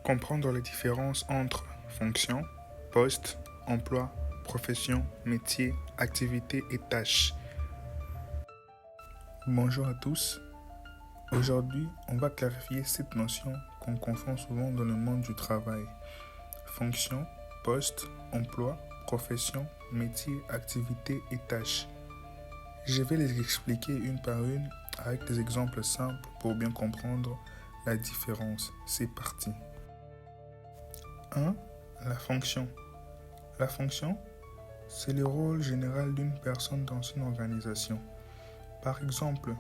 Comprendre les différences entre fonction, poste, emploi, profession, métier, activité et tâches. Bonjour à tous. Aujourd'hui, on va clarifier cette notion qu'on confond souvent dans le monde du travail. Fonction, poste, emploi, profession, métier, activité et tâches. Je vais les expliquer une par une avec des exemples simples pour bien comprendre la différence. C'est parti. 1. La fonction. La fonction, c'est le rôle général d'une personne dans une organisation. Par exemple,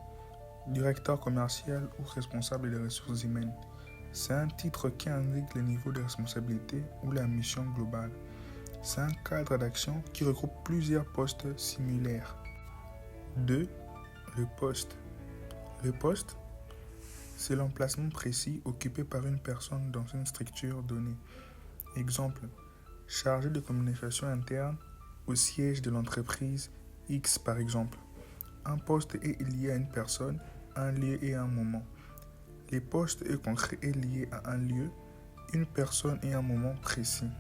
directeur commercial ou responsable des ressources humaines. C'est un titre qui indique le niveau de responsabilité ou la mission globale. C'est un cadre d'action qui regroupe plusieurs postes similaires. 2. Le poste. Le poste, c'est l'emplacement précis occupé par une personne dans une structure donnée. Exemple, chargé de communication interne au siège de l'entreprise X par exemple. Un poste est lié à une personne, un lieu et un moment. Les postes concrets est lié à un lieu, une personne et un moment précis.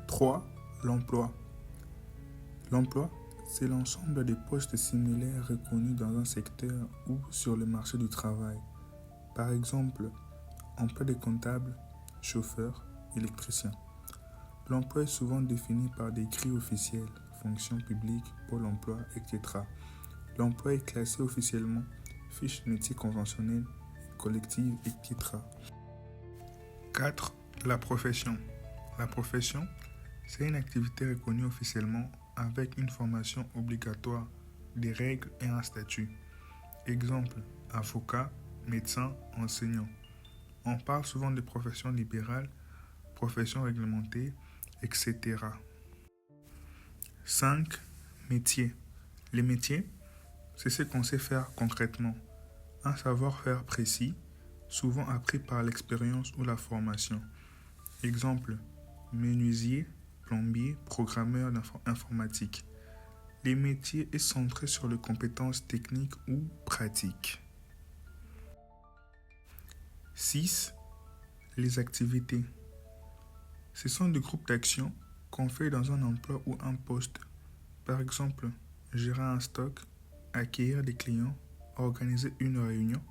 3. L'emploi. L'emploi, c'est l'ensemble des postes similaires reconnus dans un secteur ou sur le marché du travail. Par exemple, emploi de comptable, chauffeur, électricien. L'emploi est souvent défini par des grilles officielles, fonction publique, pôle emploi, etc. L'emploi est classé officiellement, fiche de métier conventionnelle, collective, etc. 4. La profession. La profession, c'est une activité reconnue officiellement avec une formation obligatoire, des règles et un statut. Exemple, avocat, médecin, enseignant. On parle souvent de professions libérales, professions réglementées, etc. 5. Métier. Les métiers, c'est ce qu'on sait faire concrètement. Un savoir-faire précis, souvent appris par l'expérience ou la formation. Exemple, menuisier, plombier, programmeur informatique. Les métiers sont centrés sur les compétences techniques ou pratiques. 6. Les activités. Ce sont des groupes d'actions qu'on fait dans un emploi ou un poste. Par exemple, gérer un stock, accueillir des clients, organiser une réunion.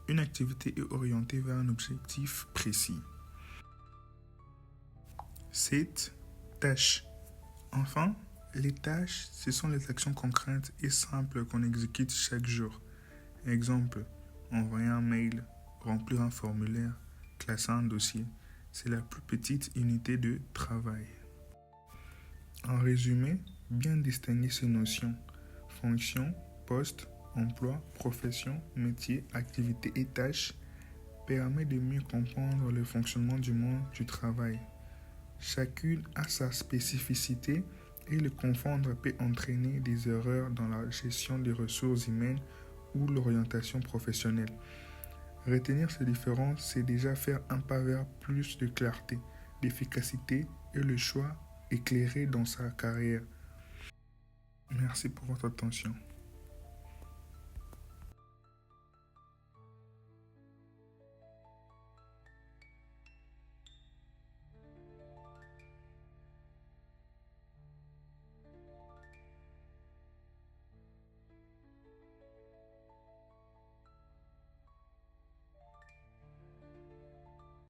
Une activité est orientée vers un objectif précis. 7. Tâches. Enfin, les tâches, ce sont les actions concrètes et simples qu'on exécute chaque jour. Exemple, envoyer un mail, remplir un formulaire, classer un dossier. C'est la plus petite unité de travail. En résumé, bien distinguer ces notions. Fonction, poste, emploi, profession, métier, activité et tâches permet de mieux comprendre le fonctionnement du monde du travail. Chacune a sa spécificité et le confondre peut entraîner des erreurs dans la gestion des ressources humaines ou l'orientation professionnelle. Retenir ces différences, c'est déjà faire un pas vers plus de clarté, d'efficacité et le choix éclairé dans sa carrière. Merci pour votre attention.